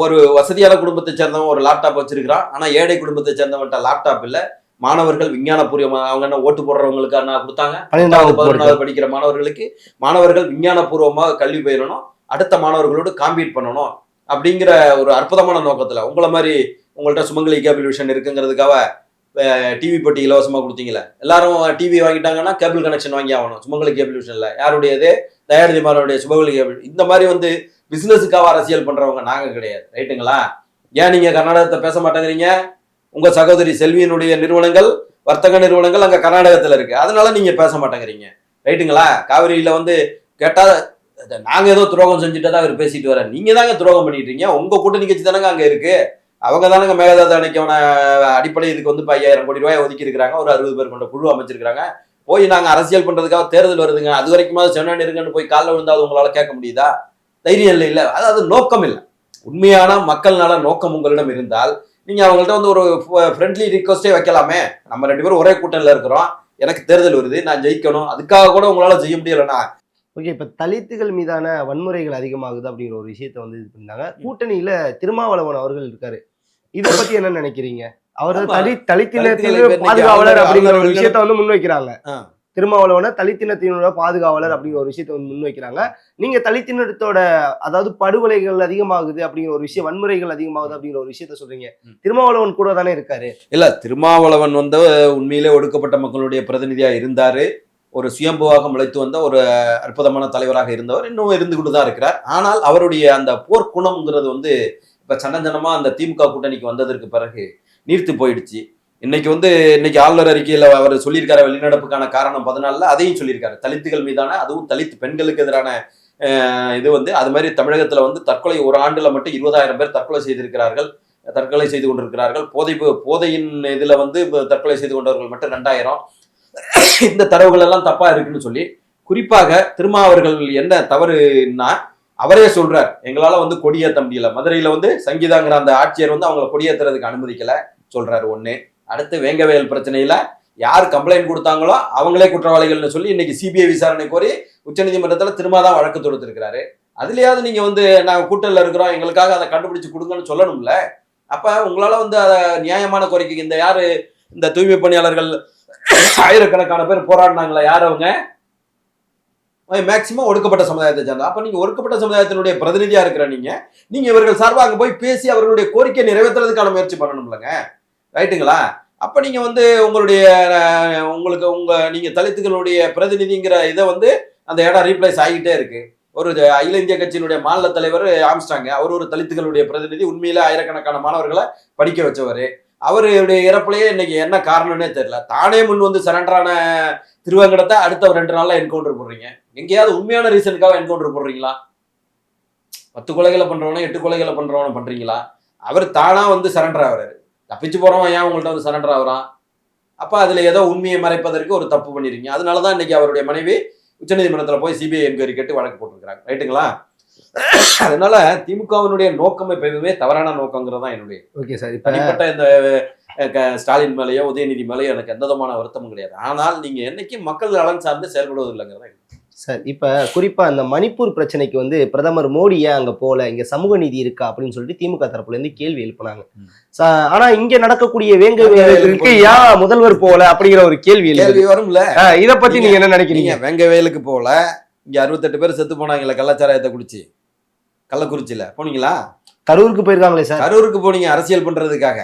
[SPEAKER 2] ஒரு வசதியான குடும்பத்தை சேர்ந்தவன் ஒரு லேப்டாப் வச்சிருக்கிறான், ஆனா ஏழை குடும்பத்தை சேர்ந்தவன்ட்ட லேப்டாப் இல்லை. மாணவர்கள் விஞ்ஞானபூர்வமாக அவங்க என்ன ஓட்டு போடுறவங்களுக்கு கொடுத்தாங்க. 11வது படிக்கிற மாணவர்கள் விஞ்ஞானபூர்வமாக கல்வி பயிரணும், அடுத்த மாணவர்களோடு காம்பீட் பண்ணணும் அப்படிங்கிற ஒரு அற்புதமான நோக்கத்துல உங்களை மாதிரி உங்கள்கிட்ட சுமங்கலி கேபிள் விஷன் இருக்குங்கிறதுக்காக டிவி பட்டி இலவசமா கொடுத்தீங்களே. எல்லாரும் டிவி வாங்கிட்டாங்கன்னா கேபிள் கனெக்ஷன் வாங்கி ஆகணும். சுமங்கலி கேபிள் விஷன்ல யாருடையது? தயாரிதிமாரோடைய சுமங்கலி கேபிள். இந்த மாதிரி பிசினஸுக்காக அரசியல் பண்றவங்க நாங்க கிடையாது, ரைட்டுங்களா? ஏன் நீங்க கர்நாடகத்தை பேச மாட்டேங்கிறீங்க? உங்க சகோதரி செல்வியினுடைய நிறுவனங்கள், வர்த்தக நிறுவனங்கள் அங்க கர்நாடகத்துல இருக்கு, அதனால நீங்க பேச மாட்டேங்கிறீங்க, ரைட்டுங்களா? காவிரியில கேட்டா நாங்க ஏதோ துரோகம் செஞ்சுட்டு தான் அவர் பேசிட்டு வர, நீங்க தாங்க துரோகம் பண்ணிட்டு இருக்கீங்க. உங்க கூட்டணி கட்சி தானங்க அங்க இருக்கு. அவங்க தானங்க மேகதாது அணைக்கான அடிப்படை இதுக்கு வந்து 5000 கோடி ரூபாய் ஒதுக்கி இருக்கிறாங்க. ஒரு 60 பேர் கொண்ட குழு அமைச்சிருக்காங்க. போய் நாங்க அரசியல் பண்றதுக்காக தேர்தல் வருதுங்க, அது வரைக்கும் செவனே இருங்கன்னு போய் காலைல விழுந்தாவது உங்களால கேட்க முடியுதா? தைரியம் இல்லை. இல்ல அதாவது நோக்கம் இல்லை. உண்மையான மக்கள் நல நோக்கம் உங்களிடம் இருந்தால் நீங்க அவங்கள்ட்ட வந்து ஒரு ஃப்ரெண்ட்லி ரிக்வஸ்டே வைக்கலாமே. நம்ம 2 பேரும் ஒரே கூட்டணியில இருக்கிறோம், எனக்கு தேர்தல் வருது, நான் ஜெயிக்கணும், அதுக்காக கூட உங்களால செய்ய முடியலன்னா.
[SPEAKER 1] ஓகே, இப்ப தலித்துகள் மீதான வன்முறைகள் அதிகமாகுது அப்படிங்கிற ஒரு விஷயத்த வந்து இது பண்ணாங்க. கூட்டணியில திருமாவளவன் அவர்கள் இருக்காரு, இத பத்தி என்ன நினைக்கிறீங்க? அவர் தலித்தினத்தின் பாதுகாவலர் அப்படிங்கிற ஒரு விஷயத்த வந்து முன்வைக்கிறாங்க. திருமாவளவனை தலித்தினத்தினோட பாதுகாவலர் அப்படிங்கிற ஒரு விஷயத்த வந்து முன்வைக்கிறாங்க. நீங்க தலித்தினத்தோட அதாவது படுகொலைகள் அதிகமாகுது அப்படிங்கிற ஒரு விஷயம், வன்முறைகள் அதிகமாகுது அப்படிங்கிற ஒரு விஷயத்த சொல்றீங்க. திருமாவளவன் கூட தானே இருக்காரு.
[SPEAKER 2] இல்ல, திருமாவளவன் வந்து உண்மையிலே ஒடுக்கப்பட்ட மக்களுடைய பிரதிநிதியா இருந்தாரு. ஒரு சுயம்புவாக முளைத்து வந்த ஒரு அற்புதமான தலைவராக இருந்தவர், இன்னும் இருந்து கொண்டு தான் இருக்கிறார். ஆனால் அவருடைய அந்த போர்க்குணம்ங்கிறது வந்து இப்ப சன்னஞ்சனமா அந்த திமுக கூட்டணிக்கு வந்ததற்கு பிறகு நீர்த்து போயிடுச்சு. இன்னைக்கு ஆளுநர் அறிக்கையில் அவர் சொல்லியிருக்காரு வெளிநடப்புக்கான காரணம் 14, அதையும் சொல்லியிருக்காரு. தலித்துகள் மீதான, அதுவும் தலித் பெண்களுக்கு எதிரான இது வந்து அது மாதிரி தமிழகத்துல வந்து தற்கொலை ஒரு ஆண்டுல மட்டும் 20,000 பேர் தற்கொலை செய்து கொண்டிருக்கிறார்கள். போதையின் இதுல வந்து தற்கொலை செய்து கொண்டவர்கள் மட்டும் 2000. இந்த தரவுகள் எல்லாம் தப்பா இருக்குன்னு சொல்லி, குறிப்பாக திருமாவர்கள் என்ன தவறுன்னா அவரே சொல்றார், எங்களால வந்து கொடியேற்ற முடியல. மதுரையில வந்து சங்கீதாங்கிற அந்த ஆட்சியர் வந்து அவங்களை கொடியேற்றுறதுக்கு அனுமதிக்கல சொல்றாரு. ஒண்ணு. அடுத்து வேங்கவேல் பிரச்சனையில யார் கம்ப்ளைண்ட் கொடுத்தாங்களோ அவங்களே குற்றவாளிகள்னு சொல்லி இன்னைக்கு சிபிஐ விசாரணை கோரி உச்சநீதிமன்றத்துல திரும்ப வழக்கு தொடுத்திருக்கிறாரு. அதுலயாவது நீங்க வந்து நாங்க கூட்டணியில இருக்கிறோம், எங்களுக்காக அதை கண்டுபிடிச்சு கொடுங்கன்னு சொல்லணும்ல. அப்ப உங்களால வந்து அதை நியாயமான கோரிக்கை, இந்த தூய்மை பணியாளர்கள் ஆயிரக்கணக்கான பேர் போராடினாங்களா, யார் அவங்க? மேக்சிமம் ஒடுக்கப்பட்ட சமுதாயத்தை சேர்ந்த. அப்ப நீங்க ஒடுக்கப்பட்ட சமுதாயத்தினுடைய பிரதிநிதியா இருக்கிற நீங்க இவர்கள் சார்பாக அங்க போய் பேசி அவர்களுடைய கோரிக்கை நிறைவேற்றுறதுக்கான முயற்சி பண்ணணும்லங்க. ரைட்டுங்களா? அப்ப நீங்க வந்து நீங்க தலித்துகளுடைய பிரதிநிதிங்கிற இதை வந்து அந்த இடம் ரீப்ளேஸ் ஆகிட்டே இருக்கு. ஒரு அகில இந்திய கட்சியினுடைய மாநில தலைவர் ஆம்ஸ்டாங்க, அவர் ஒரு தலித்துகளுடைய பிரதிநிதி, உண்மையில ஆயிரக்கணக்கான மாணவர்களை படிக்க வச்சவர். அவருடைய இறப்புலயே இன்னைக்கு என்ன காரணம்னே தெரியல. தானே முன் வந்து சரண்டரான திருவேங்கடத்தை அடுத்த 2 நாள்ல என்கவுண்டர் போடுறீங்க. எங்கேயாவது உண்மையான ரீசனுக்காக என்கவுண்டர் போடுறீங்களா? 10 கொலைகளை பண்றவன 8 கொலைகளை பண்றவன பண்றீங்களா? அவர் தானா வந்து சரண்டர் ஆகுறாரு. தப்பிச்சு போறவன் ஏன் உங்கள்ட்ட வந்து சரண்டர் ஆகுறான்? அப்ப அதுல ஏதோ உண்மையை மறைப்பதற்கு ஒரு தப்பு பண்ணிருக்கீங்க. அதனாலதான் இன்னைக்கு அவருடைய மனைவி உச்சநீதிமன்றத்துல போய் சிபிஐ என்கொயரி கேட்டு வழக்கு போட்டிருக்கிறாங்க. ரைட்டுங்களா? அதனால திமுகவினுடைய நோக்கம் எப்பவுமே தவறான நோக்கங்கிறது தான் என்னுடைய.
[SPEAKER 1] ஓகே சார்,
[SPEAKER 2] தனிப்பட்ட இந்த ஸ்டாலின் மேலேயோ உதயநிதி மேலேயோ எனக்கு எந்த விதமான வருத்தமும் கிடையாது. ஆனால் நீங்க என்னைக்கு மக்கள் நலன் சார்ந்து செயல்படுவது இல்லைங்கிறதா
[SPEAKER 1] சார். இப்ப குறிப்பா இந்த மணிப்பூர் பிரச்சனைக்கு வந்து பிரதமர் மோடி ஏன் அங்க போல, இங்க சமூக நீதி இருக்கா அப்படின்னு சொல்லிட்டு திமுக தரப்புல இருந்து கேள்வி எழுப்பினாங்க. ஆனா இங்க நடக்கக்கூடிய வேங்கவேலுக்கு ஏன் முதல்வர் போல அப்படிங்கிற ஒரு கேள்வி வரும்ல. இத பத்தி நீங்க என்ன நினைக்கிறீங்க?
[SPEAKER 2] வேங்கவேலுக்கு போல இங்க 68 பேர் செத்து போனாங்கல்ல கள்ளச்சாராயத்தை குடிச்சு, கள்ளக்குறிச்சியில போனீங்களா?
[SPEAKER 1] கரூருக்கு போயிருக்காங்களே சார்.
[SPEAKER 2] கரூருக்கு போனீங்க அரசியல் பண்றதுக்காக.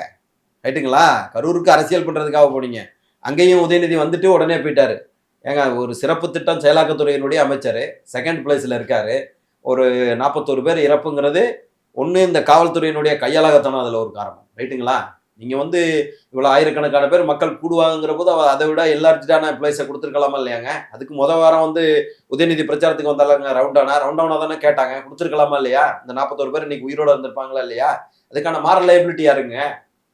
[SPEAKER 2] ரைட்டுங்களா? கரூருக்கு அரசியல் பண்றதுக்காக போனீங்க. அங்கேயும் உதயநிதி வந்துட்டு உடனே போயிட்டாரு. ஏங்க, ஒரு சிறப்பு திட்டம் செயலாக்கத்துறையினுடைய அமைச்சர் 2nd பிளேஸ்ல இருக்காரு. ஒரு 41 பேர் இறப்புங்கிறது ஒண்ணு இந்த காவல்துறையினுடைய கையாளகத்தனம் அதுல ஒரு காரணம். ரைட்டுங்களா? நீங்க வந்து இவ்வளவு ஆயிரக்கணக்கான பேர் மக்கள் கூடுவாங்கிற போது அதை விட எல்லார்ட்டான பிளேஸை கொடுத்துருக்கலாமா இல்லையாங்க? அதுக்கு வாரம் வந்து உதயநிதி பிரச்சாரத்துக்கு வந்தாங்க. ரவுண்டானா தானே கேட்டாங்க, கொடுத்துருக்கலாமா இல்லையா? இந்த 41 பேர் இன்னைக்கு உயிரோட இருந்திருப்பாங்களா இல்லையா? அதுக்கான மாரல் லைபிலிட்டி யாருங்க?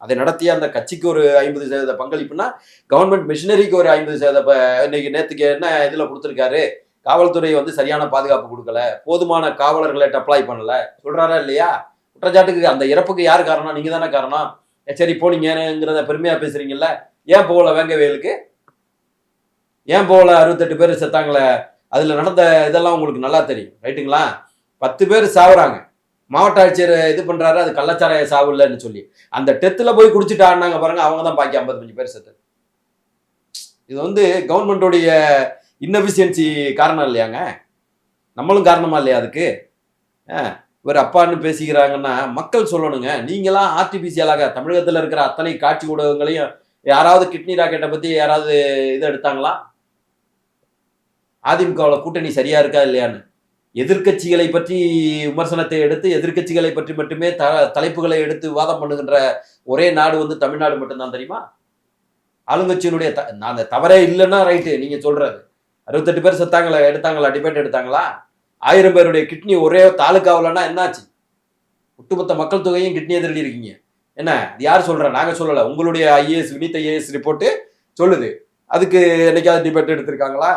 [SPEAKER 2] அதை நடத்திய அந்த கட்சிக்கு ஒரு 50% பங்களிப்புனா கவர்மெண்ட் மிஷினரிக்கு ஒரு 50% இன்னைக்கு நேற்றுக்கு என்ன இதுல கொடுத்துருக்காரு? காவல்துறை வந்து சரியான பாதுகாப்பு கொடுக்கல, போதுமான காவலர்களை அப்ளை பண்ணல சொல்றாரா இல்லையா? குற்றச்சாட்டுக்கு அந்த இறப்புக்கு யார் காரணம்? நீங்க தானே காரணம். சரி போனீங்கிறத பெருமையா பேசுறீங்கல்ல. ஏன் போகல வேங்கவேலுக்கு? ஏன் போகல? 68 பேர் செத்தாங்களே, அதுல நடந்த இதெல்லாம் உங்களுக்கு நல்லா தெரியும். ரைட்டுங்களா? 10 பேர் சாவுறாங்க, மாவட்ட ஆட்சியர் இது பண்றாரு, அது கள்ளச்சாராய சாவு இல்லைன்னு சொல்லி அந்த டெத்துல போய் குடிச்சிட்டு ஆடினாங்க பாருங்க, அவங்க தான் பாக்கி 55 பேர் செத்து. இது வந்து கவர்மெண்டோடைய இன்னெஃபிஷியன்சி காரணம் இல்லையாங்க? நம்மளும் காரணமா இல்லையா அதுக்கு? இவர் அப்பான்னு பேசிக்கிறாங்கன்னா மக்கள் சொல்லணுங்க. நீங்களாம் ஆர்டிபிசியலாக தமிழகத்தில் இருக்கிற அத்தனை காட்சி ஊடகங்களையும் யாராவது கிட்னி ராக்கெட்டை பத்தி யாராவது இதை எடுத்தாங்களா? அதிமுகவில் கூட்டணி சரியா இருக்கா இல்லையான்னு எதிர்கட்சிகளை பற்றி விமர்சனத்தை எடுத்து எதிர்கட்சிகளை பற்றி மட்டுமே தலைப்புகளை எடுத்து விவாதம் பண்ணுகின்ற ஒரே நாடு வந்து தமிழ்நாடு மட்டும்தான் தெரியுமா? ஆளுங்கட்சியினுடைய அந்த தவறே இல்லைன்னா ரைட்டு நீங்க சொல்றது. 68 பேர் செத்தாங்களா, எடுத்தாங்களா, டிபேட் எடுத்தாங்களா? 1000 பேருடைய கிட்னி ஒரே தாலுக்காவிலன்னா என்னாச்சு? ஒட்டுமொத்த மக்கள் தொகையும் கிட்னியை திருடி இருக்கீங்க. என்ன இது யார் சொல்ற? நாங்க சொல்லல, உங்களுடைய வினித் ஐஏஎஸ் ரிப்போர்ட் சொல்லுது. அதுக்கு என்னைக்காவது டிபேட் எடுத்திருக்காங்களா?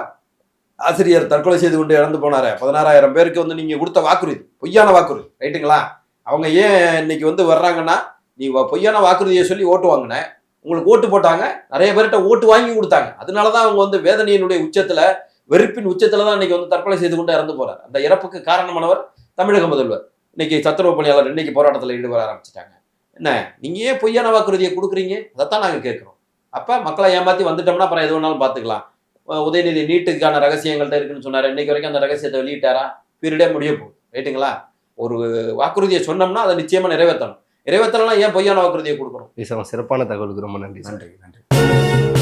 [SPEAKER 2] ஆசிரியர் தற்கொலை செய்து கொண்டு இறந்து போனாரு, 16,000 பேருக்கு வந்து நீங்க கொடுத்த வாக்குறுதி பொய்யான வாக்குறுதி, ரைட்டுங்களா? அவங்க ஏன் இன்னைக்கு வந்து வர்றாங்கன்னா, நீ பொய்யான வாக்குறுதியை சொல்லி ஓட்டு வாங்கின, உங்களுக்கு ஓட்டு போட்டாங்க, நிறைய பேர்கிட்ட ஓட்டு வாங்கி கொடுத்தாங்க. அதனாலதான் அவங்க வந்து வேதனையினுடைய உச்சத்துல, வெறுப்பின் உச்சத்துல தான் இன்னைக்கு வந்து தற்கொலை செய்து கொண்டு இறந்து போறார். அந்த இறப்புக்கு காரணமானவர் தமிழக முதல்வர். இன்னைக்கு சத்துணவு பணியாளர் இன்னைக்கு போராட்டத்தில் ஈடுபட ஆரம்பிச்சிட்டாங்க. என்ன நீங்க ஏன் பொய்யான வாக்குறுதியை கொடுக்குறீங்க? அதைத்தான் நாங்க கேட்கிறோம். அப்ப மக்களை ஏமாத்தி வந்துட்டோம்னா அப்புறம் எது வேணாலும் பாத்துக்கலாம். உதயநிதி நீட்டுக்கான ரகசியங்கள்ட்ட இருக்குன்னு சொன்னாரு, இன்னைக்கு வரைக்கும் அந்த ரகசியத்தை வெளியிட்டாரா? பீரியடே முடிய போகுது, ரைட்டுங்களா? ஒரு வாக்குறுதியை சொன்னோம்னா அதை நிச்சயமா நிறைவேற்றணும். நிறைவேற்றலாம், ஏன் பொய்யான வாக்குறுதியை கொடுக்கணும்?
[SPEAKER 1] சிறப்பான தகவலுக்கு ரொம்ப நன்றி.
[SPEAKER 2] நன்றி.